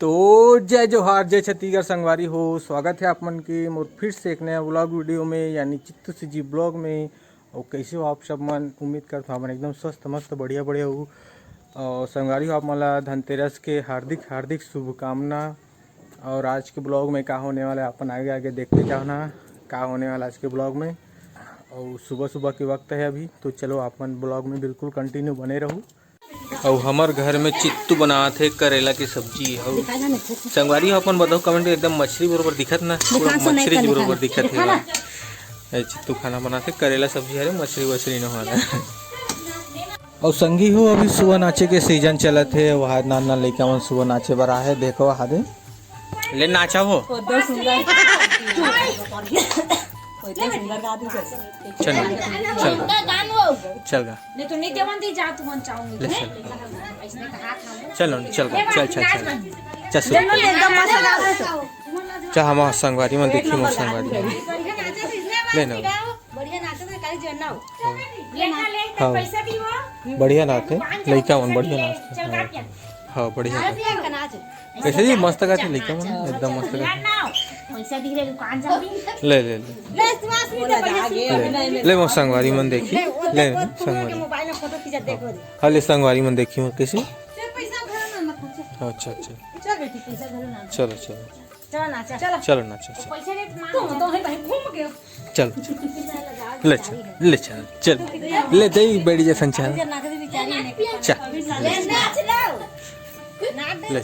तो जय जोहार जय छत्तीसगढ़ संगवारी हो। स्वागत है आप मन के मोर फिर से एक नया व्लॉग वीडियो में यानी चित्तू से जी ब्लॉग में। और कैसे हो आप सब मन, उम्मीद करता हूँ एकदम स्वस्थ मस्त बढ़िया बढ़िया हो। और संगवारी हो आप मला धनतेरस के हार्दिक हार्दिक शुभकामना। और आज के ब्लॉग में क्या होने वाला है अपन आगे आगे देखते जाओ ना, क्या होने वाला आज के ब्लॉग में। और सुबह सुबह के वक्त है अभी, तो चलो अपन ब्लॉग में बिल्कुल कंटिन्यू बने रहो। और हमार घर में चित्तू बनाते है करेला की सब्जी। और संगवारी अपन बताओ कमेंट में, एकदम मछली बरोबर दिखत ना, पूरा मछली बरोबर दिखत है। चित्तू खाना बनाते करेला सब्जी, अरे मछली वछली न हो। और संगी हो अभी सुबह नाचे के सीजन चलत है, वहाँ नाना लड़का मन सुबह नाचे बर है। देखो हादे ले नाचा हो, चल चल चल गा चलो चल चल चल चल चल हम संगवारी में देखी मोर संगवारी ले ना हाँ बढ़िया नाचते लड़का मन, बढ़िया नाचते। हाँ बढ़िया कैसे जी मस्त गाते लड़का मन, एकदम मस्त ले ले ले ले मोर संगवारी मन देखी ले संगवारी। हाँ ले संगवारी मन देखी मोर कैसे। अच्छा अच्छा चलो चलो चलो नाचो चल ले चल ले चल चल ले जाइए बैठ जा संचार चल ले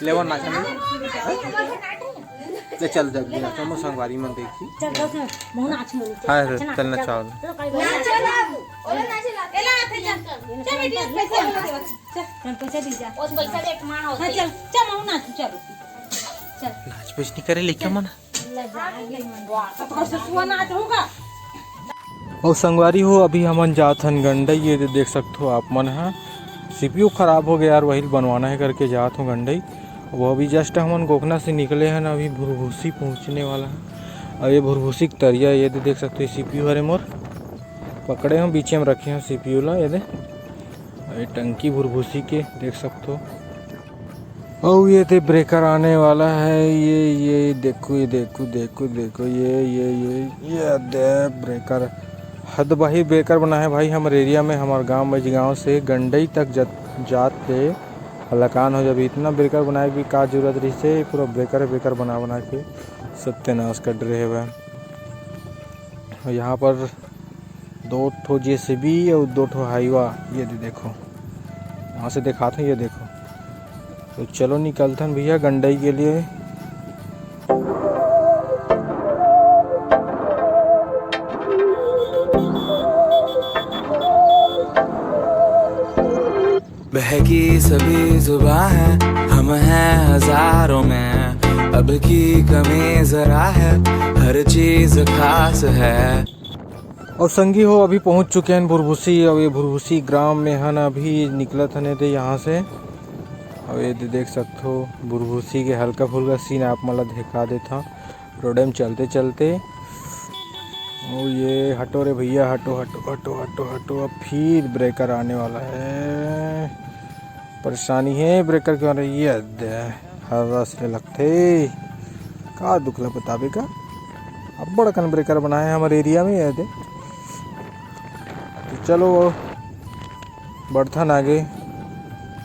ले वो नाचा ले चल जब नाचा मो संगवारी मन देखी। हाँ चलना चाहो नाच बज नहीं करे लेके मन। और संगवारी हो अभी हमन जात हन गंडई, ये देख सकते हो आप मन। हाँ सीपीयू खराब हो गया यार, वही बनवाना है करके जात हूँ गंडई। वो अभी जस्ट हमन गोखना से निकले हैं, अभी भुरभुसी पहुँचने वाला है। और ये भुरभुसी की तरिया ये देख सकते हो सीपीयू हरे मोर पकड़े हम बीचे में रखे हैं सीपीयू ला। ये टंकी भुरभुसी के देख सकते हो। और ये तो ब्रेकर आने वाला है, ये देखो ये देखो देखो देखो ये दे ब्रेकर हद भाई ब्रेकर बना है भाई। हमारे एरिया में हमारे गांव मझगांव से गंडई तक जाते हलकान हो। जब इतना ब्रेकर बनाए भी का जरूरत रही से, पूरा ब्रेकर बना के सत्यानाश कर रहे हैं। और यहाँ पर 2 ठो जेसीबी और 2 ठो हाईवा, ये देखो वहाँ से दिखाते हैं, ये देखो। तो चलो निकलते हैं भैया गंडई के लिए। बहकी सभी जुबां है, हम हैं हजारों में, अब की कमी जरा है, हर चीज खास है। और संगी हो अभी पहुंच चुके हैं भुरभुसी। और ये भुरभुसी ग्राम में हन अभी निकला था थे यहाँ से। और ये देख सकते हो भुरभुसी के हल्का फुल्का सीन आप मतलब दिखा देता रोड में चलते चलते। और ये हटो रे भैया हटो हटो हटो हटो हटो, अब फिर ब्रेकर आने वाला है। परेशानी है ब्रेकर क्यों रही है, हर रास्ते लगते का दुखला बताबे का। अब बड़कन ब्रेकर बनाए हमारे एरिया में। तो चलो बढ़थन आगे,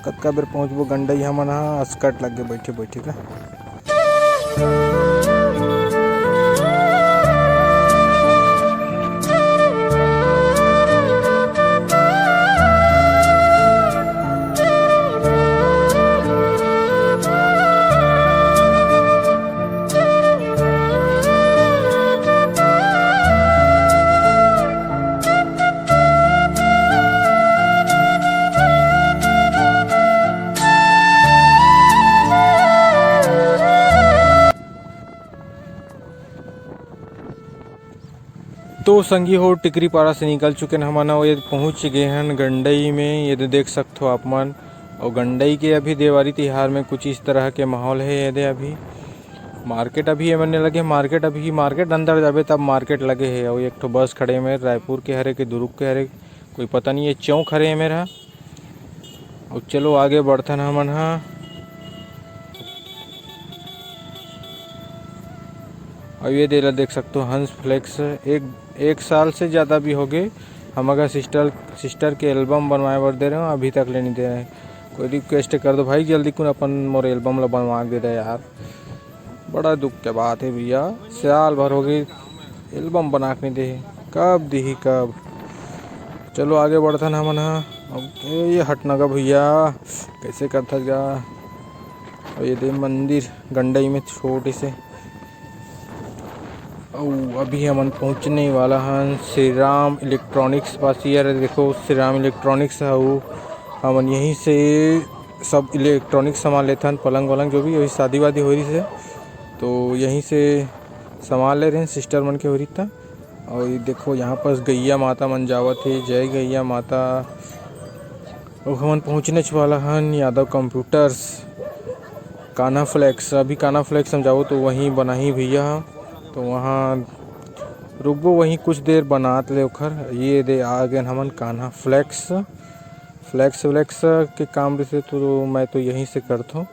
कतका बेर पहुँचबो गंडई हमन। हाँ अस्कट लग गए बैठे बैठे का। तो संगी हो टिकरी पारा से निकल चुके हैं हम, ये पहुंच गए हैं गंडई में। ये देख सकते हो आप मन। और गंडई के अभी देवारी तिहार में कुछ इस तरह के माहौल है। ये अभी मार्केट अभी बनने लगे, मार्केट अंदर जाबे तब मार्केट लगे है। और एक तो बस खड़े में रायपुर के हरे के दुर्ग के हरे कोई पता नहीं, ये चौक हरे है मेरा। और चलो आगे बढ़थन हमन। हाँ और ये देख सकते हो हंस फ्लेक्स एक साल से ज़्यादा भी हो गए हम अगर सिस्टर के एल्बम बनवाए बर दे रहे हो अभी तक ले नहीं दे रहे हैं। कोई रिक्वेस्ट कर दो भाई जल्दी कौन अपन मोर एल्बम ला बनवा दे दे यार। बड़ा दुख के बात है भैया, साल भर हो गई एल्बम बना के नहीं दे, कब दी कब। चलो आगे बढ़ता ना मन। ये हटना का भैया कैसे करता जा। और ये दे मंदिर गंडई में छोटे से। और अभी हमन पहुंचने वाला हैं श्री राम इलेक्ट्रॉनिक्स पास। यार देखो श्री राम इलेक्ट्रॉनिक्स है वो, हमन यहीं से सब इलेक्ट्रॉनिक्स सामान लेते हैं, पलंग वलंग जो भी अभी शादी वादी हो रही है तो यहीं से सामान ले रहे हैं सिस्टर मन के हो रही था। और ये देखो यहाँ पर गैया माता मन जावत है, जय गैया माता। और हमन पहुँचने वाला हैं यादव कंप्यूटर्स कान्हा फ्लेक्स। अभी कान्हा फ्लेक्स हम जाओ तो वहीं बना ही भैया, तो वहाँ रुकबो वहीं कुछ देर बनात ले उखर। ये दे आ गए हमन कान्हा फ्लेक्स के काम से तो मैं तो यहीं से करता हूँ।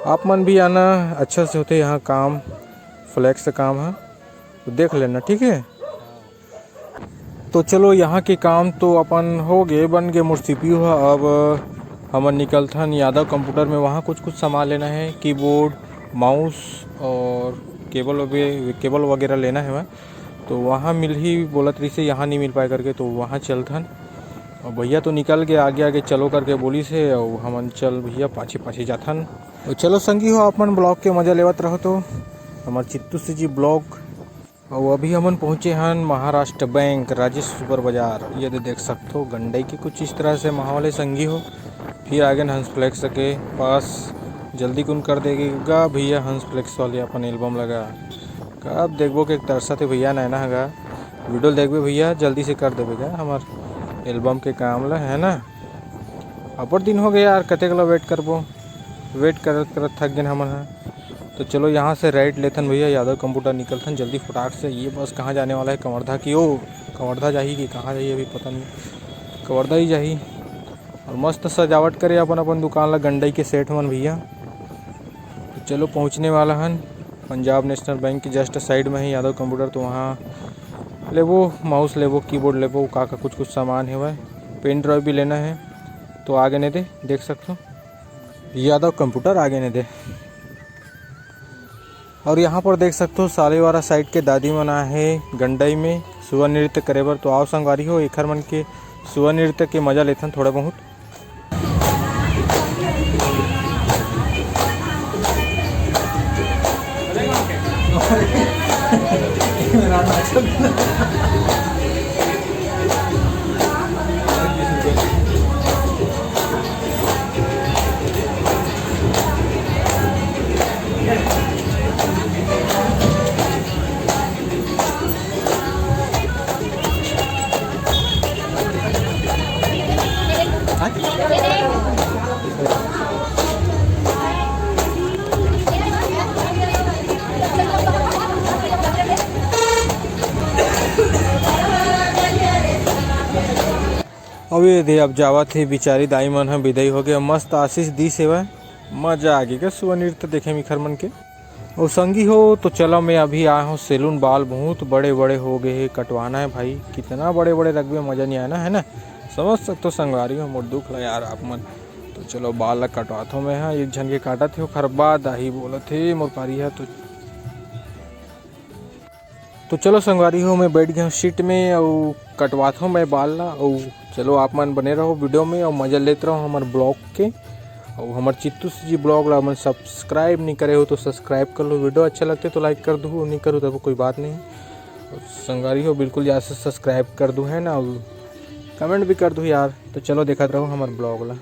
आप मन भी आना, अच्छा से होते यहाँ काम, फ्लेक्स का काम है तो देख लेना ठीक है। तो चलो यहाँ के काम तो अपन हो गए, बन गए मोर CPU है। अब हमन निकलता हैं यादव कंप्यूटर में, वहाँ कुछ सामान लेना है, कीबोर्ड माउस और केबल वगैरह लेना है मैं। तो वहाँ मिल ही बोलत रही से यहाँ नहीं मिल पाए करके, तो वहाँ चलथन। और भैया तो निकल गए आगे चलो करके बोली से, और हमन चल भैया पाछे जाथन। तो चलो संगी हो आप मन ब्लॉग के मजा लेवत रहो। तो हमार चित्तू से जी ब्लॉग। और अभी हमन पहुँचे हैं महाराष्ट्र बैंक राजेश सुपर बाजार। ये देख सकते हो गंडई के कुछ इस तरह से माहौल है संगी हो। फिर आगे हंस फ्लेक्स के पास जल्दी कौन कर देगा भैया, हंस फ्लेक्स वाले अपन एल्बम लगा कब देखबो के तरसा थे भैया नैना हैगा वीडियो देखबे भैया जल्दी से कर देगा हमार एल्बम के काम ला है ना। अपर दिन हो गया यार कतेक ला वेट करत थक गए हमन है। तो चलो यहाँ से राइट लेथन भैया, यादव कंप्यूटर निकलथन जल्दी फटाक से। ये बस कहाँ जाने वाला है, कवर्धा की। ओ कवर्धा जाही कि कहाँ जाही अभी पता नहीं, कवर्धा ही जाही। और मस्त सजावट करे अपन दुकान ला गंडई के सेठ मन भैया। तो चलो पहुँचने वाला हन पंजाब नेशनल बैंक के जस्ट साइड में है यादव कंप्यूटर। तो वहाँ लेबो माउस लेबो कीबोर्ड लेबो का कुछ सामान है वह, पेन ड्राइव भी लेना है। तो आगे नहीं दे देख सकते हो यादव कंप्यूटर आगे नहीं दे। और यहाँ पर देख सकते हो सालेवारा साइड के दादी मन आए है गंडई में सुअर नृत्य करे बर। तो आओ संगवारी हो एखर मन के सुअर नृत्य के मजा लेथन थोड़ा बहुत। अभी दे अब जावा थे बेचारी दाई मन है विदाई हो गया, मस्त आशीष दी सेवा मजा आ गई सुअर नृत्य देखे मिखर मन के। और संगी हो तो चलो मैं अभी आया हूँ सैलून, बाल बहुत बड़े हो गए हैं, कटवाना है भाई। कितना बड़े रखबे मजा नहीं आना है ना, समझ सकते हो संगवारी हो मोर दुख लगा यार आप मन। तो चलो बाल ला कटवाता हूँ मैं। हाँ एक झन के काटा थे खरबा दाही बोला थे मोर पारी है। तो चलो संगवारी हो मैं बैठ गया हूँ सीट में और कटवाता हूँ मैं बाल ला। और चलो आप मन बने रहो वीडियो में और मजा लेते रहो हमारे ब्लॉग के। और हमारे चित्तू जी ब्लॉग ला मन सब्सक्राइब नहीं करे हो तो सब्सक्राइब कर लो, वीडियो अच्छा लगते तो लाइक कर दो, नहीं करो तो कोई बात नहीं। और संगवारी हो बिल्कुल यहाँ से सब्सक्राइब कर दो है ना, और कमेंट भी कर दो यार। तो चलो देखते रहो हमारे ब्लॉग ला।